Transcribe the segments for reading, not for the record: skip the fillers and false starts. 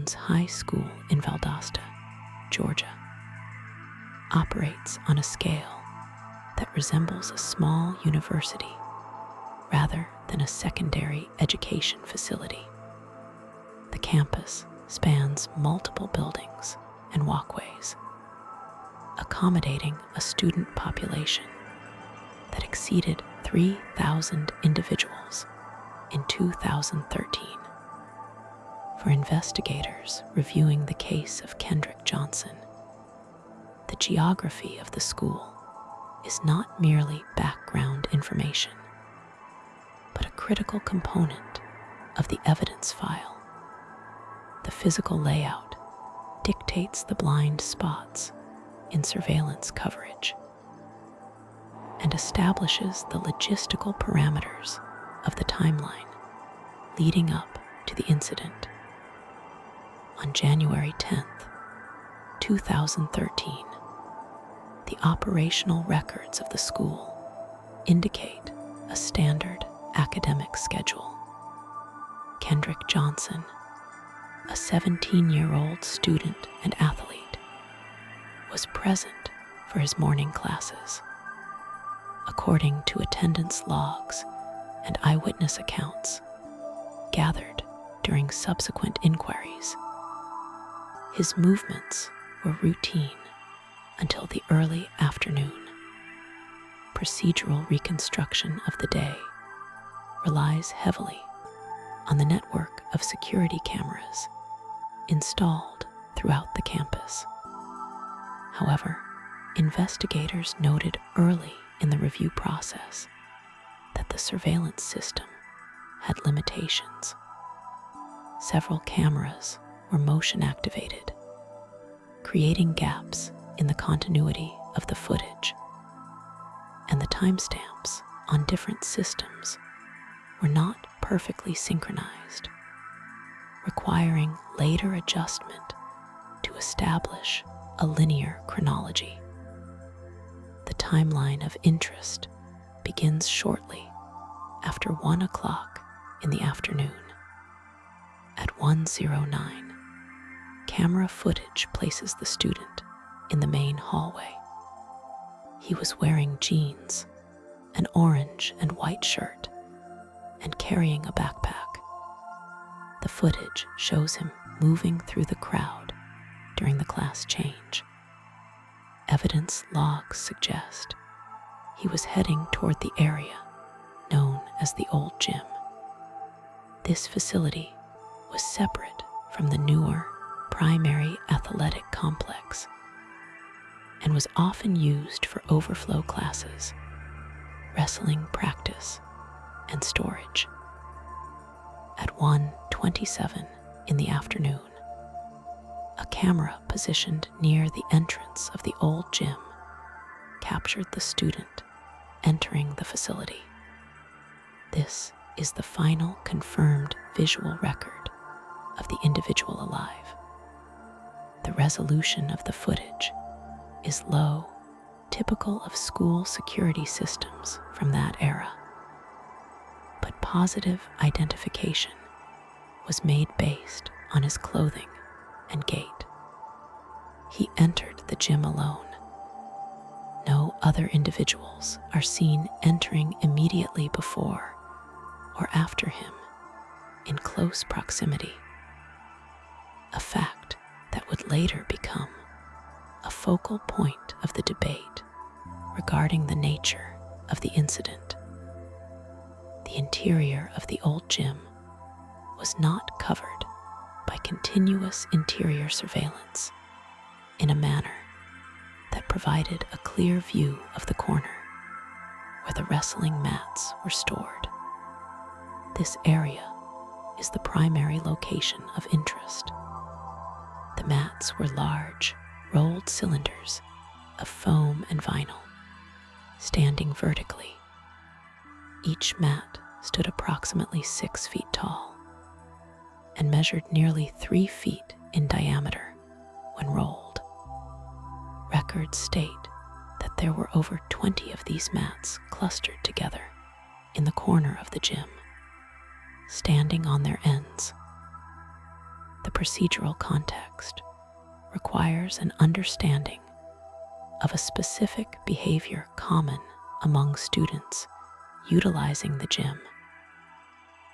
Jones High School in Valdosta, Georgia, operates on a scale that resembles a small university rather than a secondary education facility. The campus spans multiple buildings and walkways, accommodating a student population that exceeded 3,000 individuals in 2013. For investigators reviewing the case of Kendrick Johnson, the geography of the school is not merely background information, but a critical component of the evidence file. The physical layout dictates the blind spots in surveillance coverage and establishes the logistical parameters of the timeline leading up to the incident. On January 10th, 2013, the operational records of the school indicate a standard academic schedule. Kendrick Johnson, a 17-year-old student and athlete, was present for his morning classes. According to attendance logs and eyewitness accounts gathered during subsequent inquiries, his movements were routine until the early afternoon. Procedural reconstruction of the day relies heavily on the network of security cameras installed throughout the campus. However, investigators noted early in the review process that the surveillance system had limitations. Several cameras were motion activated, creating gaps in the continuity of the footage, and the timestamps on different systems were not perfectly synchronized, requiring later adjustment to establish a linear chronology. The timeline of interest begins shortly after 1 o'clock in the afternoon. At 1:09, camera footage places the student in the main hallway. He was wearing jeans, an orange and white shirt, and carrying a backpack. The footage shows him moving through the crowd during the class change. Evidence logs suggest he was heading toward the area known as the Old Gym. This facility was separate from the newer primary athletic complex and was often used for overflow classes, wrestling practice, and storage. At 1:27 in the afternoon, a camera positioned near the entrance of the Old Gym captured the student entering the facility. This is the final confirmed visual record of the individual alive. The resolution of the footage is low, typical of school security systems from that era. But positive identification was made based on his clothing and gait. He entered the gym alone. No other individuals are seen entering immediately before or after him in close proximity, a fact that would later become a focal point of the debate regarding the nature of the incident. The interior of the Old Gym was not covered by continuous interior surveillance in a manner that provided a clear view of the corner where the wrestling mats were stored. This area is the primary location of interest. The mats were large, rolled cylinders of foam and vinyl, standing vertically. Each mat stood approximately 6 feet tall and measured nearly 3 feet in diameter when rolled. Records state that there were over 20 of these mats clustered together in the corner of the gym, standing on their ends. The procedural context requires an understanding of a specific behavior common among students utilizing the gym,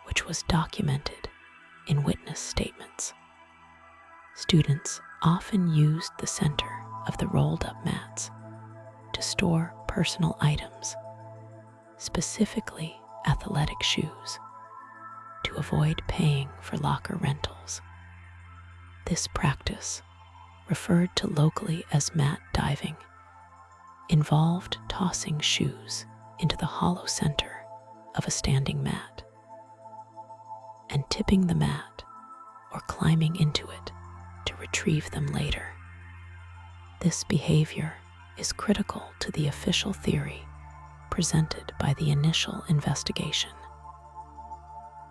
which was documented in witness statements. Students often used the center of the rolled-up mats to store personal items, specifically athletic shoes, to avoid paying for locker rentals. This practice, referred to locally as mat diving, involved tossing shoes into the hollow center of a standing mat and tipping the mat or climbing into it to retrieve them later. This behavior is critical to the official theory presented by the initial investigation,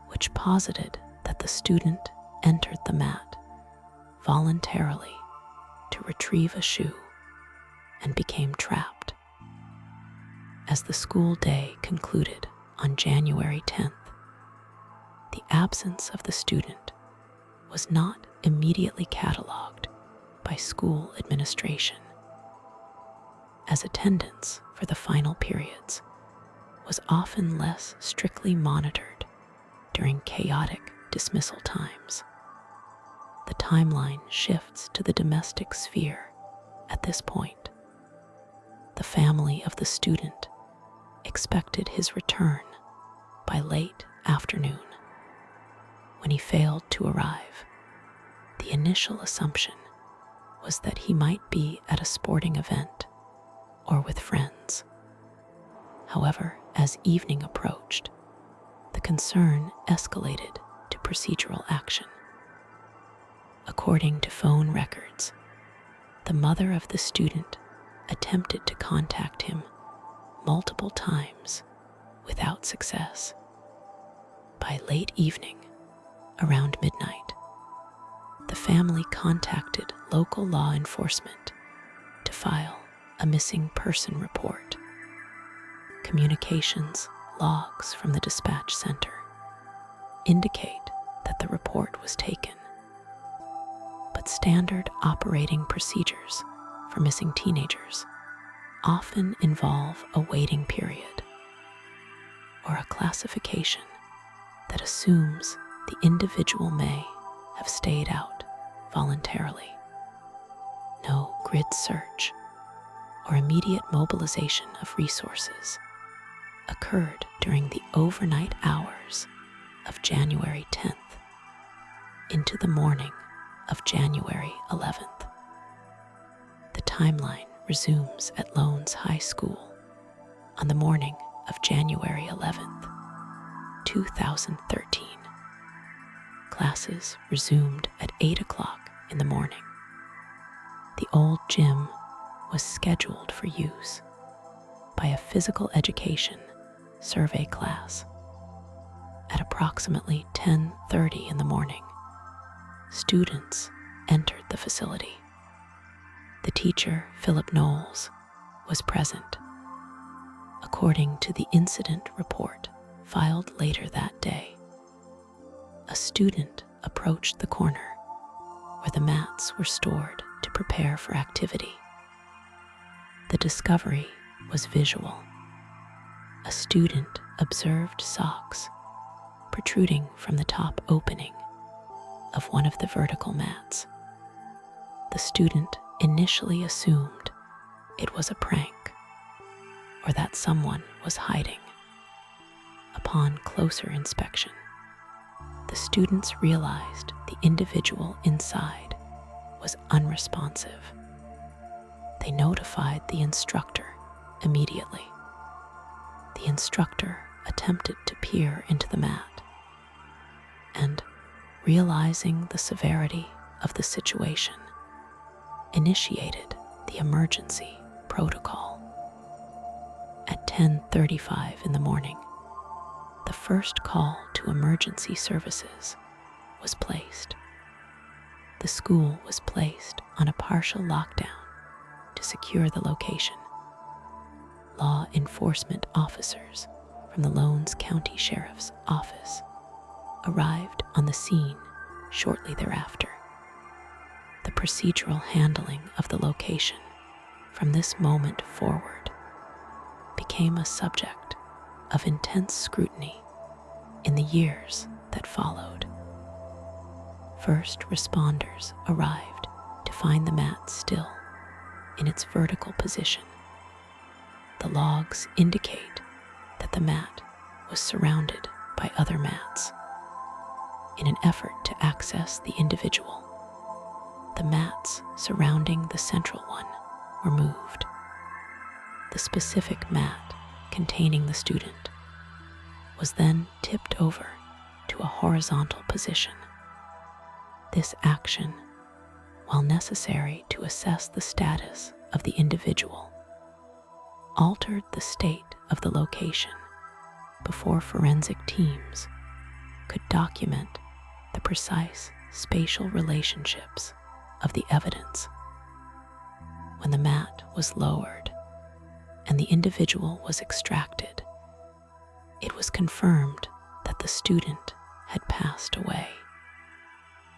which posited that the student entered the mat voluntarily to retrieve a shoe and became trapped. As the school day concluded on January 10th, the absence of the student was not immediately cataloged by school administration, as attendance for the final periods was often less strictly monitored during chaotic dismissal times. The timeline shifts to the domestic sphere at this point. The family of the student expected his return by late afternoon. When he failed to arrive, the initial assumption was that he might be at a sporting event or with friends. However, as evening approached, the concern escalated to procedural action. According to phone records, the mother of the student attempted to contact him multiple times without success. By late evening, around midnight, the family contacted local law enforcement to file a missing person report. Communications logs from the dispatch center indicate that the report was taken, but standard operating procedures for missing teenagers often involve a waiting period or a classification that assumes the individual may have stayed out voluntarily. No grid search or immediate mobilization of resources occurred during the overnight hours of January 10th into the morning of January 11th. The timeline resumes at Lowndes High School on the morning of January 11th, 2013. Classes resumed at 8 o'clock in the morning. The old gym was scheduled for use by a physical education survey class. At approximately 10:30 in the morning, students entered the facility. The teacher, Philip Knowles, was present. According to the incident report filed later that day, a student approached the corner where the mats were stored to prepare for activity. The discovery was visual. A student observed socks protruding from the top opening of one of the vertical mats. The student initially assumed it was a prank or that someone was hiding. Upon closer inspection, the students realized the individual inside was unresponsive. They notified the instructor immediately. The instructor attempted to peer into the mat and, realizing the severity of the situation, initiated the emergency protocol. At 10:35 in the morning, the first call to emergency services was placed. The school was placed on a partial lockdown to secure the location. Law enforcement officers from the Lowndes County Sheriff's Office arrived on the scene shortly thereafter. procedural handling of the location from this moment forward became a subject of intense scrutiny in the years that followed. First responders arrived to find the mat still in its vertical position. The logs indicate that the mat was surrounded by other mats. In an effort to access the individual, the mats surrounding the central one were moved. The specific mat containing the student was then tipped over to a horizontal position. This action, while necessary to assess the status of the individual, altered the state of the location before forensic teams could document the precise spatial relationships of the evidence. When the mat was lowered and the individual was extracted, it was confirmed that the student had passed away.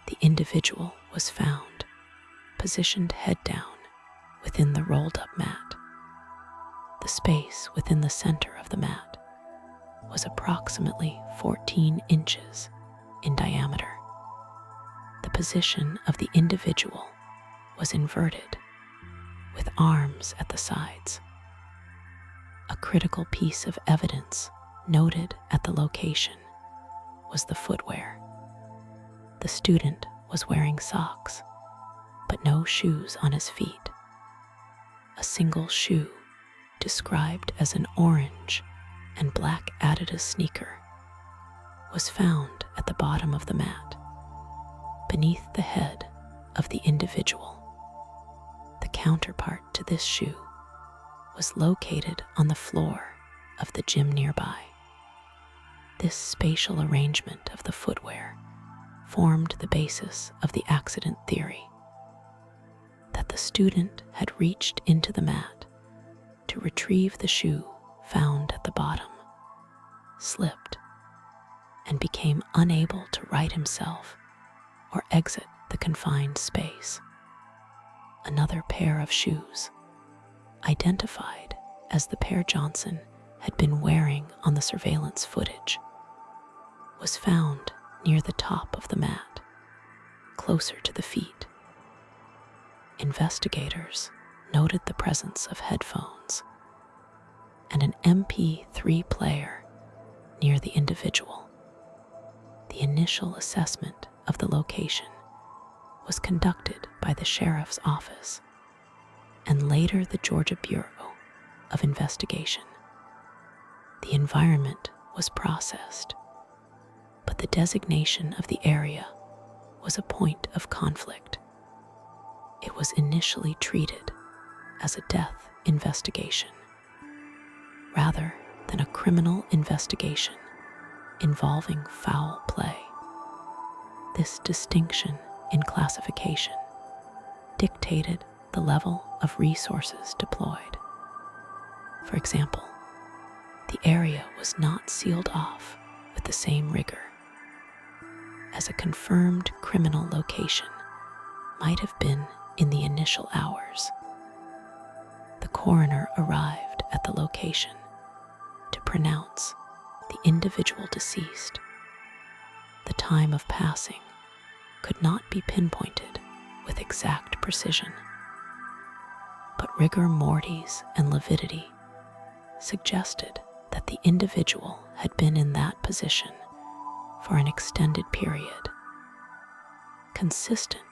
The individual was found, positioned head down within the rolled-up mat. The space within the center of the mat was approximately 14 inches in diameter. The position of the individual was inverted, with arms at the sides. A critical piece of evidence noted at the location was the footwear. The student was wearing socks, but no shoes on his feet. A single shoe, described as an orange and black Adidas sneaker, was found at the bottom of the mat, beneath the head of the individual. The counterpart to this shoe was located on the floor of the gym nearby. This spatial arrangement of the footwear formed the basis of the accident theory that the student had reached into the mat to retrieve the shoe found at the bottom, slipped, and became unable to right himself or exit the confined space. Another pair of shoes, identified as the pair Johnson had been wearing on the surveillance footage, was found near the top of the mat, closer to the feet. Investigators noted the presence of headphones and an MP3 player near the individual. The initial assessment of the location was conducted by the sheriff's office and later the Georgia Bureau of Investigation. The environment was processed, but the designation of the area was a point of conflict. It was initially treated as a death investigation, rather than a criminal investigation involving foul play. This distinction in classification dictated the level of resources deployed. For example, the area was not sealed off with the same rigor as a confirmed criminal location might have been in the initial hours. The coroner arrived at the location to pronounce the individual deceased. The time of passing could not be pinpointed with exact precision, but rigor mortis and lividity suggested that the individual had been in that position for an extended period, consistent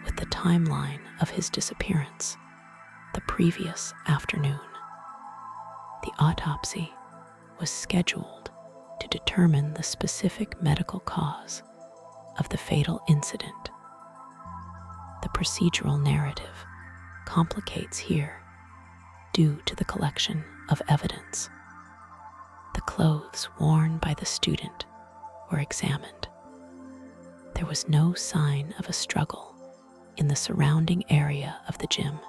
with the timeline of his disappearance the previous afternoon. The autopsy was scheduled to determine the specific medical cause of the fatal incident. The procedural narrative complicates here due to the collection of evidence. The clothes worn by the student were examined. There was no sign of a struggle in the surrounding area of the gym,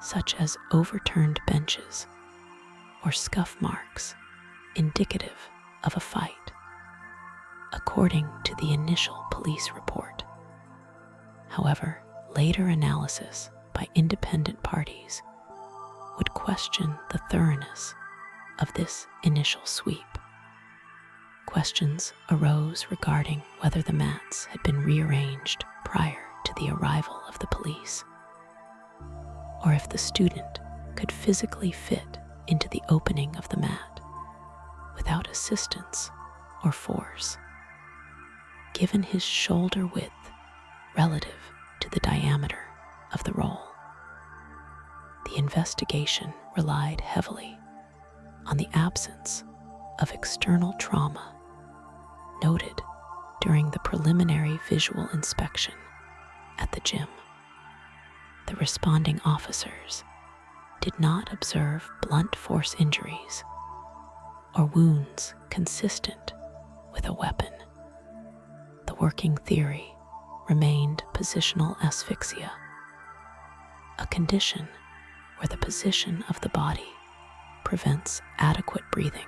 such as overturned benches or scuff marks indicative of a fight, according to the initial police report. However, later analysis by independent parties would question the thoroughness of this initial sweep. Questions arose regarding whether the mats had been rearranged prior to the arrival of the police, or if the student could physically fit into the opening of the mat without assistance or force, given his shoulder width relative to the diameter of the roll. The investigation relied heavily on the absence of external trauma noted during the preliminary visual inspection at the gym. The responding officers did not observe blunt force injuries or wounds consistent with a weapon. The working theory remained positional asphyxia, a condition where the position of the body prevents adequate breathing.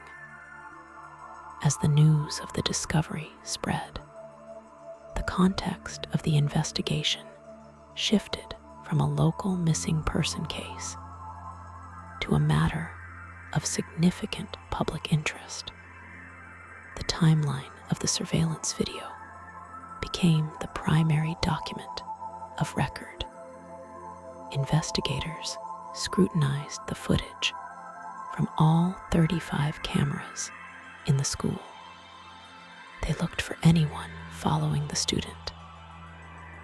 As the news of the discovery spread, the context of the investigation shifted from a local missing person case to a matter of significant public interest. The timeline of the surveillance video became the primary document of record. Investigators scrutinized the footage from all 35 cameras in the school. They looked for anyone following the student,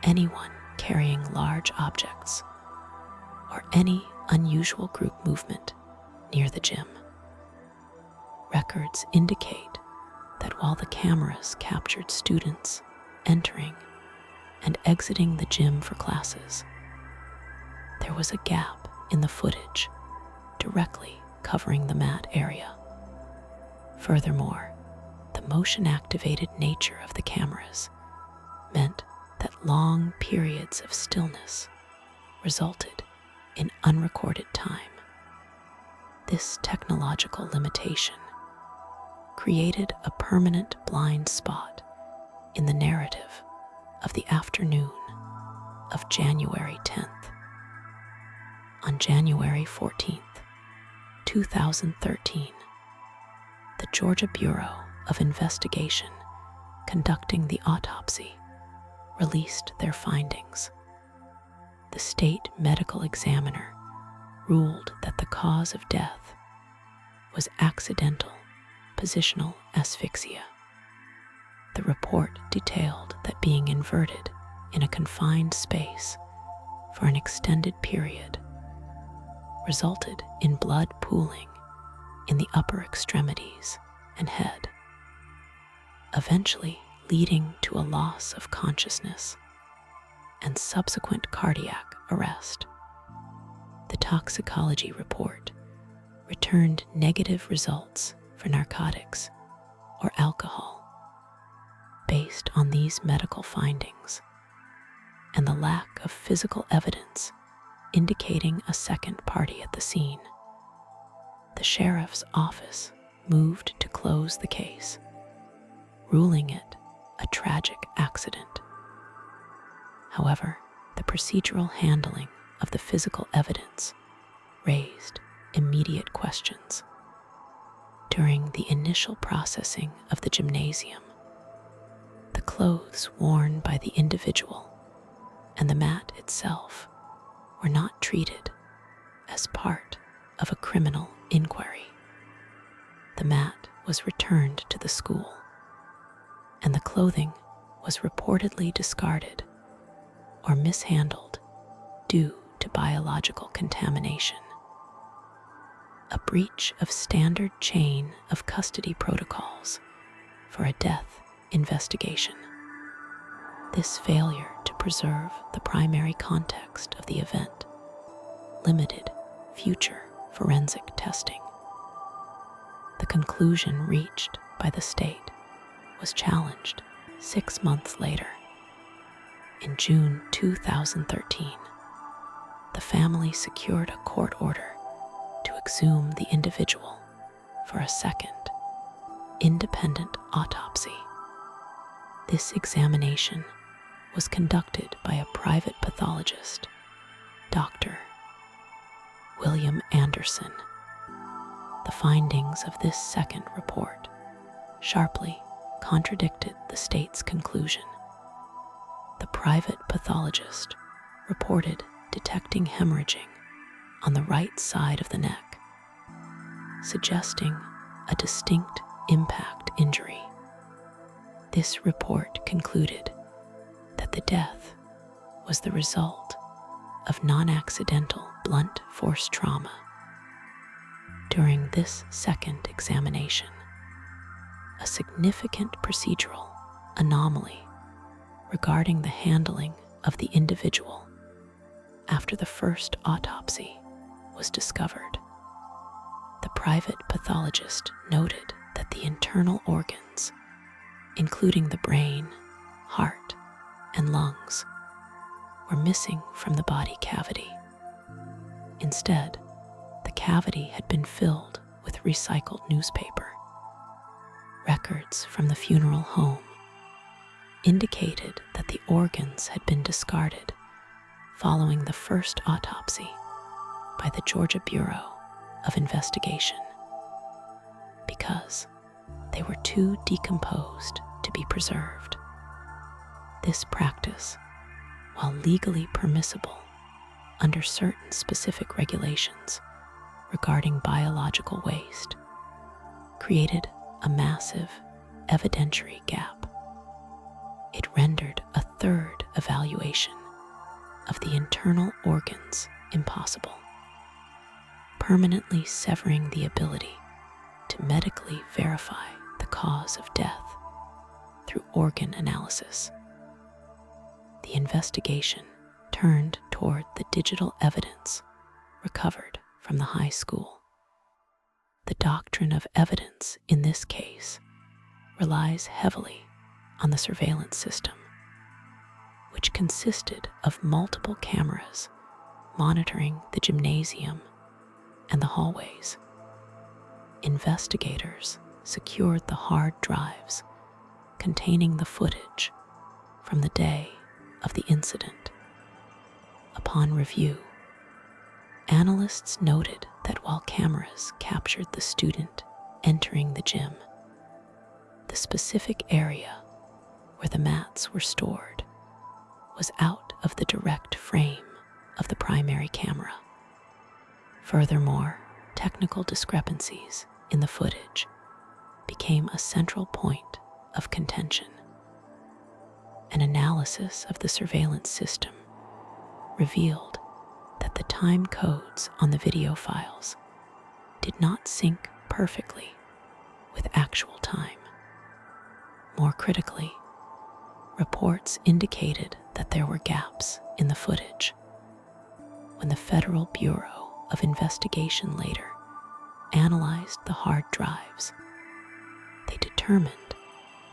anyone carrying large objects, or any unusual group movement near the gym. Records indicate that while the cameras captured students entering and exiting the gym for classes, there was a gap in the footage directly covering the mat area. Furthermore, the motion-activated nature of the cameras meant that long periods of stillness resulted in unrecorded time. This technological limitation created a permanent blind spot in the narrative of the afternoon of January 10th. On January 14th, 2013, the Georgia Bureau of Investigation conducting the autopsy released their findings. The state medical examiner ruled that the cause of death was accidental positional asphyxia. The report detailed that being inverted in a confined space for an extended period resulted in blood pooling in the upper extremities and head, eventually leading to a loss of consciousness and subsequent cardiac arrest. The toxicology report returned negative results for narcotics or alcohol. Based on these medical findings and the lack of physical evidence indicating a second party at the scene, the sheriff's office moved to close the case, ruling it a tragic accident. However, the procedural handling of the physical evidence raised immediate questions. During the initial processing of the gymnasium, the clothes worn by the individual and the mat itself were not treated as part of a criminal inquiry. The mat was returned to the school, and the clothing was reportedly discarded or mishandled due to biological contamination, a breach of standard chain of custody protocols for a death investigation. This failure to preserve the primary context of the event limited future forensic testing. The conclusion reached by the state was challenged 6 months later. In June 2013, the family secured a court order to exhume the individual for a second, independent autopsy. This examination was conducted by a private pathologist, Dr. William Anderson. The findings of this second report sharply contradicted the state's conclusion. The private pathologist reported detecting hemorrhaging on the right side of the neck, suggesting a distinct impact injury. This report concluded that the death was the result of non-accidental blunt force trauma. During this second examination, a significant procedural anomaly regarding the handling of the individual after the first autopsy was discovered. The private pathologist noted that the internal organs, including the brain, heart, and lungs, were missing from the body cavity. Instead, the cavity had been filled with recycled newspaper. Records from the funeral home indicated that the organs had been discarded following the first autopsy by the Georgia Bureau of Investigation because they were too decomposed to be preserved. This practice, while legally permissible under certain specific regulations regarding biological waste, created a massive evidentiary gap. It rendered a third evaluation of the internal organs impossible, permanently severing the ability to medically verify the cause of death through organ analysis. The investigation turned toward the digital evidence recovered from the high school. The doctrine of evidence in this case relies heavily on the surveillance system, which consisted of multiple cameras monitoring the gymnasium and the hallways. Investigators secured the hard drives containing the footage from the day of the incident. Upon review, analysts noted that while cameras captured the student entering the gym, the specific area where the mats were stored was out of the direct frame of the primary camera. Furthermore, technical discrepancies in the footage became a central point of contention. An analysis of the surveillance system revealed that the time codes on the video files did not sync perfectly with actual time. More critically, reports indicated that there were gaps in the footage. When the Federal Bureau of Investigation later analyzed the hard drives, they determined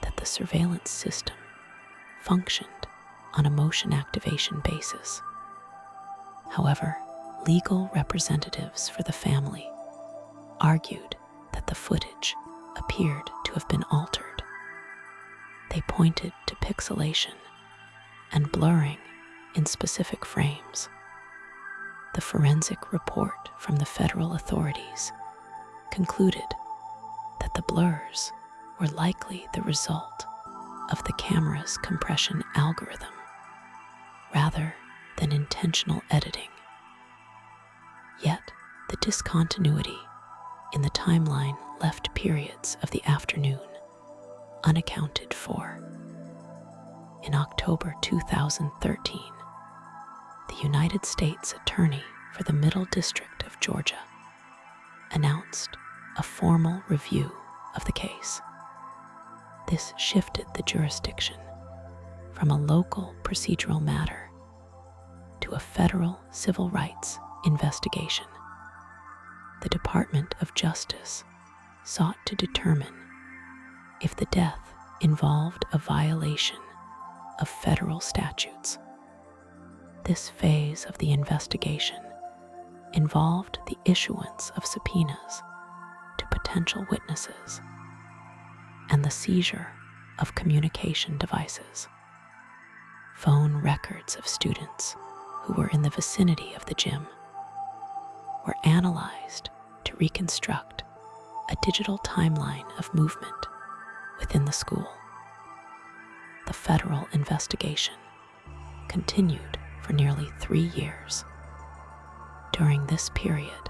that the surveillance system functioned on a motion activation basis. However, legal representatives for the family argued that the footage appeared to have been altered. They pointed to pixelation and blurring in specific frames. The forensic report from the federal authorities concluded that the blurs were likely the result of the camera's compression algorithm rather than intentional editing. Yet, the discontinuity in the timeline left periods of the afternoon unaccounted for. In October 2013, the United States Attorney for the Middle District of Georgia announced a formal review of the case. This shifted the jurisdiction from a local procedural matter to a federal civil rights investigation. The Department of Justice sought to determine if the death involved a violation of federal statutes. This phase of the investigation involved the issuance of subpoenas to potential witnesses and the seizure of communication devices. phone records of students who were in the vicinity of the gym were analyzed to reconstruct a digital timeline of movement within the school. The federal investigation continued for nearly 3 years. During this period,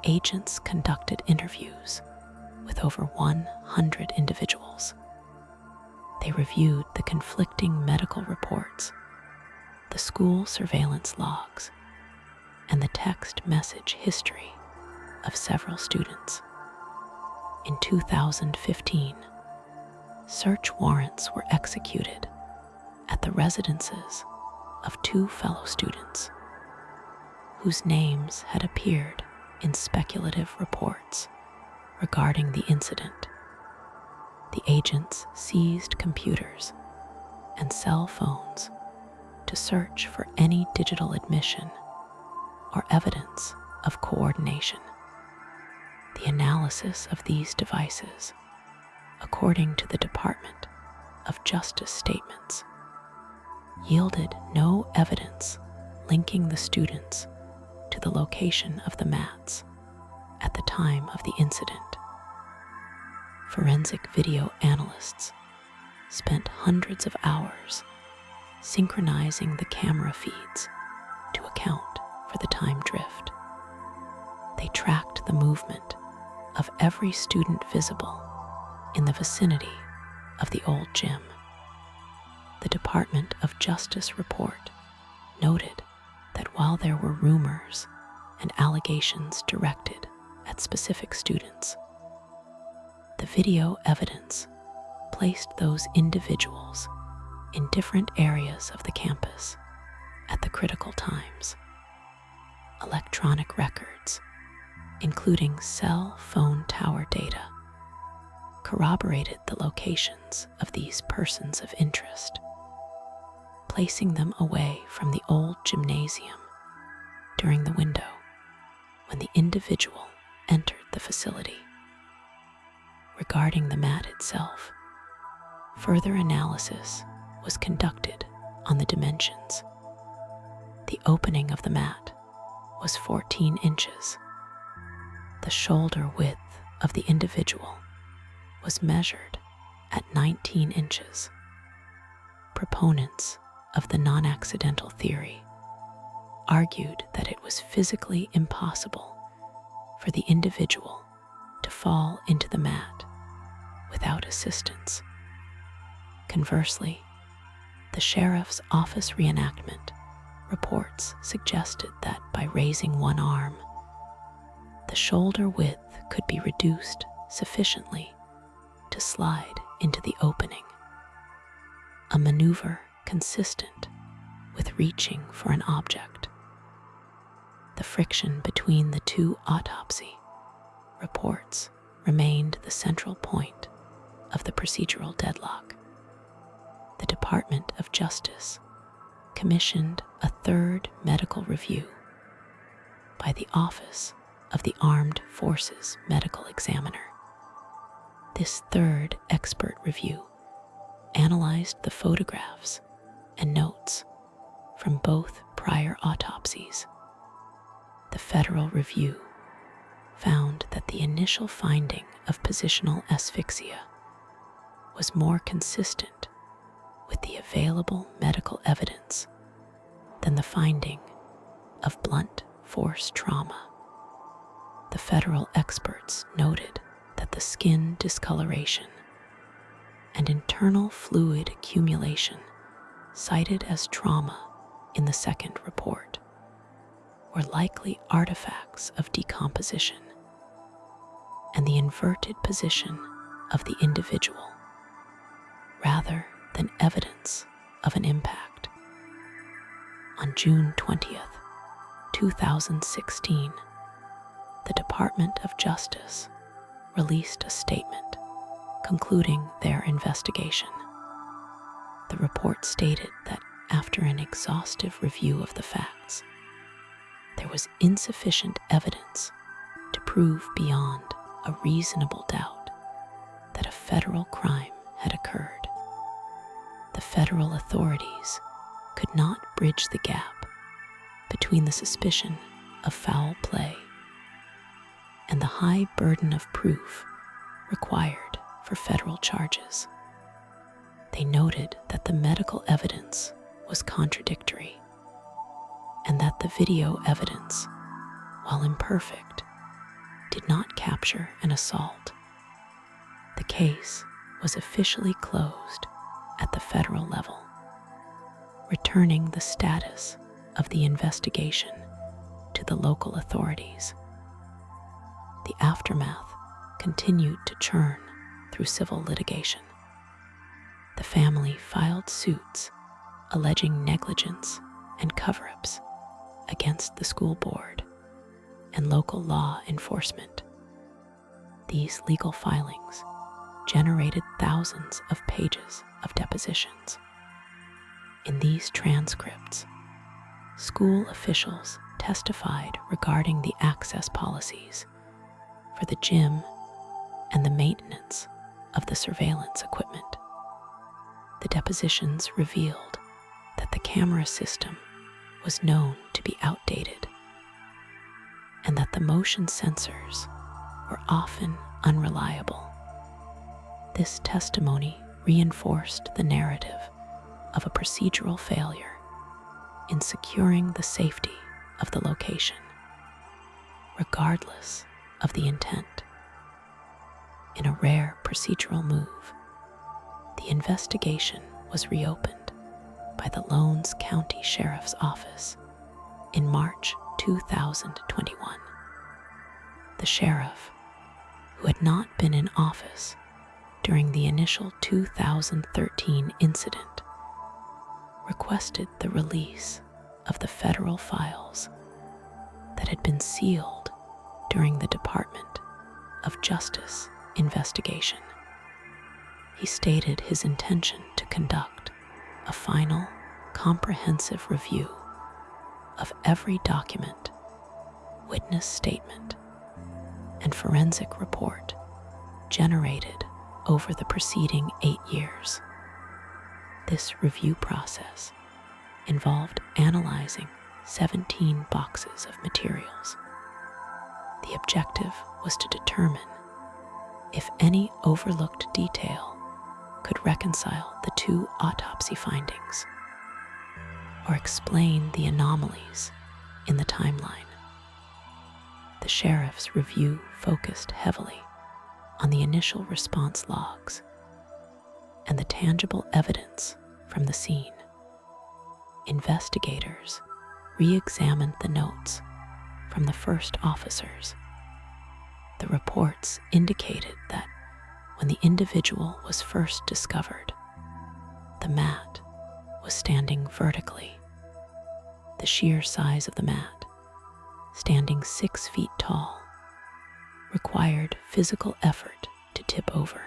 agents conducted interviews with over 100 individuals. They reviewed the conflicting medical reports, the school surveillance logs, and the text message history of several students. In 2015, search warrants were executed at the residences of 2 fellow students whose names had appeared in speculative reports regarding the incident. The agents seized computers and cell phones to search for any digital admission or evidence of coordination. The analysis of these devices, according to the Department of Justice statements, yielded no evidence linking the students to the location of the mats at the time of the incident. Forensic video analysts spent hundreds of hours synchronizing the camera feeds to account for the time drift. They tracked the movement of every student visible in the vicinity of the old gym. The Department of Justice report noted that while there were rumors and allegations directed at specific students, the video evidence placed those individuals in different areas of the campus at the critical times. Electronic records, including cell phone tower data, corroborated the locations of these persons of interest, placing them away from the old gymnasium during the window when the individual entered the facility. Regarding the mat itself, further analysis was conducted on the dimensions. The opening of the mat was 14 inches. The shoulder width of the individual was measured at 19 inches. Proponents of the non-accidental theory argued that it was physically impossible for the individual to fall into the mat without assistance. Conversely, the sheriff's office reenactment reports suggested that by raising one arm, the shoulder width could be reduced sufficiently to slide into the opening, a maneuver consistent with reaching for an object. The friction between the 2 autopsy reports remained the central point of the procedural deadlock. The Department of Justice commissioned a 3rd medical review by the Office of the Armed Forces Medical Examiner. This 3rd expert review analyzed the photographs and notes from both prior autopsies. The federal review found that the initial finding of positional asphyxia was more consistent with the available medical evidence than the finding of blunt force trauma. The federal experts noted that the skin discoloration and internal fluid accumulation cited as trauma in the 2nd report were likely artifacts of decomposition and the inverted position of the individual rather than evidence of an impact. On June 20th, 2016, the Department of Justice released a statement concluding their investigation. The report stated that after an exhaustive review of the facts, there was insufficient evidence to prove beyond a reasonable doubt that a federal crime had occurred. The federal authorities could not bridge the gap between the suspicion of foul play and the high burden of proof required for federal charges. They noted that the medical evidence was contradictory and that the video evidence, while imperfect, did not capture an assault. The case was officially closed at the federal level, returning the status of the investigation to the local authorities. The aftermath continued to churn through civil litigation. The family filed suits alleging negligence and cover-ups against the school board and local law enforcement. These legal filings generated thousands of pages of depositions. In these transcripts, school officials testified regarding the access policies for the gym and the maintenance of the surveillance equipment. The depositions revealed that the camera system was known to be outdated and that the motion sensors were often unreliable. This testimony reinforced the narrative of a procedural failure in securing the safety of the location, regardless of the intent. In a rare procedural move, the investigation was reopened by the Lowndes County Sheriff's Office in March 2021. The sheriff, who had not been in office during the initial 2013 incident, requested the release of the federal files that had been sealed during the Department of Justice investigation. He stated his intention to conduct a final, comprehensive review of every document, witness statement, and forensic report generated over the preceding 8 years. This review process involved analyzing 17 boxes of materials. The objective was to determine if any overlooked detail could reconcile the two autopsy findings or explain the anomalies in the timeline. The sheriff's review focused heavily on the initial response logs and the tangible evidence from the scene. Investigators re-examined the notes from the first officers. The reports indicated that when the individual was first discovered, the mat was standing vertically. The sheer size of the mat, standing 6 feet tall, required physical effort to tip over.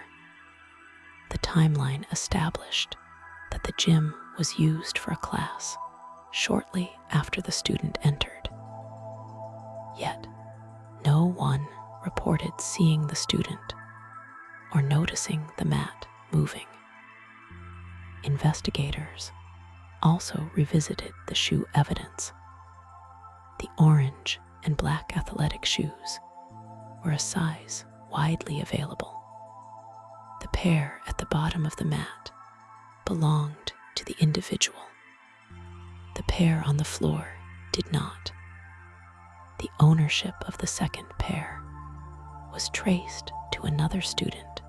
The timeline established that the gym was used for a class shortly after the student entered. Yet, no one reported seeing the student or noticing the mat moving. Investigators also revisited the shoe evidence. The orange and black athletic shoes were a size widely available. The pair at the bottom of the mat belonged to the individual. The pair on the floor did not. The ownership of the second pair was traced to another student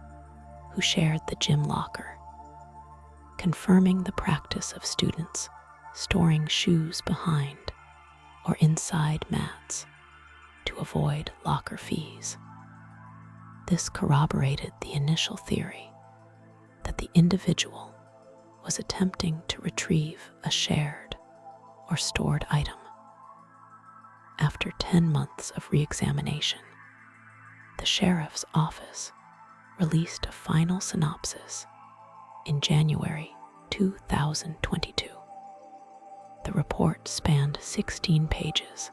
who shared the gym locker, confirming the practice of students storing shoes behind or inside mats to avoid locker fees. This corroborated the initial theory that the individual was attempting to retrieve a shared or stored item. After 10 months of re-examination, the sheriff's office released a final synopsis in January 2022. The report spanned 16 pages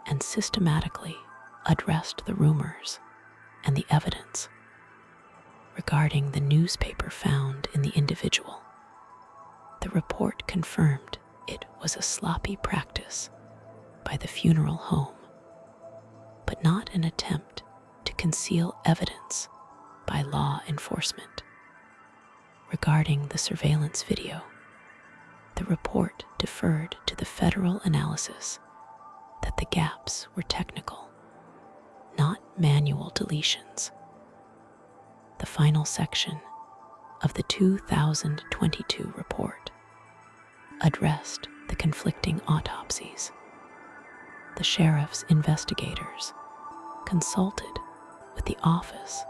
and systematically addressed the rumors and the evidence regarding the newspaper found in the individual The report confirmed it was a sloppy practice by the funeral home, but not an attempt to conceal evidence by law enforcement. Regarding the surveillance video, the report deferred to the federal analysis that the gaps were technical, not manual deletions. The final section of the 2022 report addressed the conflicting autopsies. The sheriff's investigators consulted with the office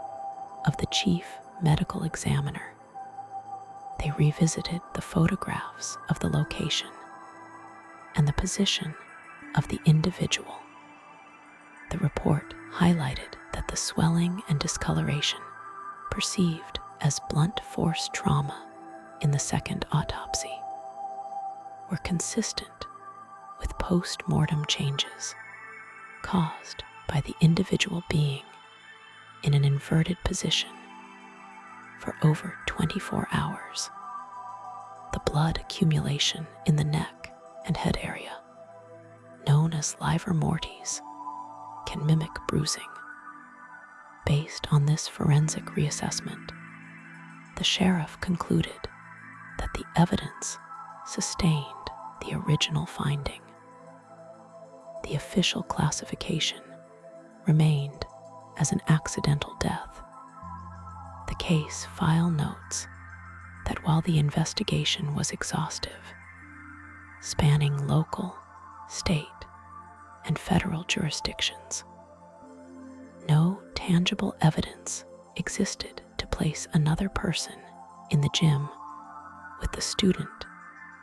of the chief medical examiner. They revisited the photographs of the location and the position of the individual. The report highlighted that the swelling and discoloration perceived as blunt force trauma in the second autopsy were consistent with post-mortem changes caused by the individual being in an inverted position for over 24 hours. The blood accumulation in the neck and head area, known as livor mortis, can mimic bruising. Based on this forensic reassessment, the sheriff concluded that the evidence sustained the original finding. The official classification remained as an accidental death. The case file notes that while the investigation was exhaustive, spanning local, state, and federal jurisdictions, no tangible evidence existed to place another person in the gym with the student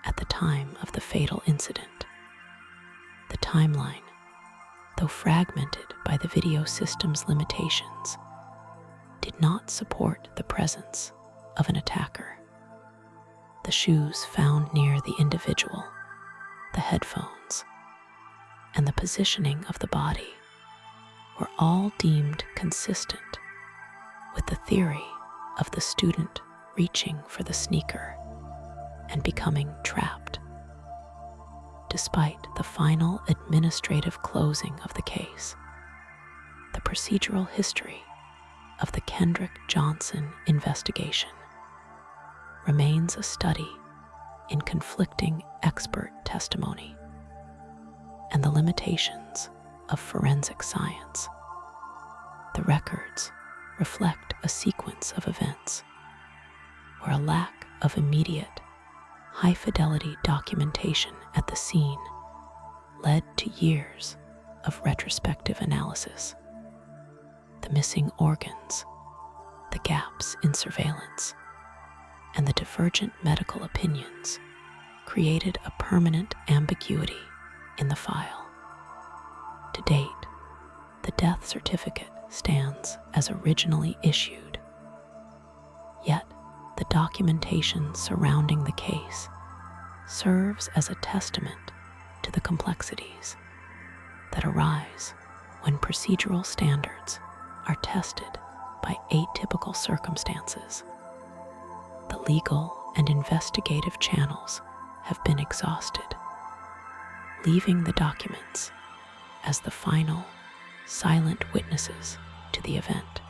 at the time of the fatal incident. The timeline, though fragmented by the video system's limitations, did not support the presence of an attacker. The shoes found near the individual, the headphones, and the positioning of the body were all deemed consistent with the theory of the student reaching for the sneaker and becoming trapped. Despite the final administrative closing of the case, the procedural history of the Kendrick Johnson investigation remains a study in conflicting expert testimony and the limitations of forensic science. The records reflect a sequence of events where a lack of immediate, high-fidelity documentation at the scene led to years of retrospective analysis. The missing organs, the gaps in surveillance, and the divergent medical opinions created a permanent ambiguity in the file. To date, the death certificate stands as originally issued, yet the documentation surrounding the case serves as a testament to the complexities that arise when procedural standards are tested by atypical circumstances. The legal and investigative channels have been exhausted, leaving the documents as the final, silent witnesses to the event.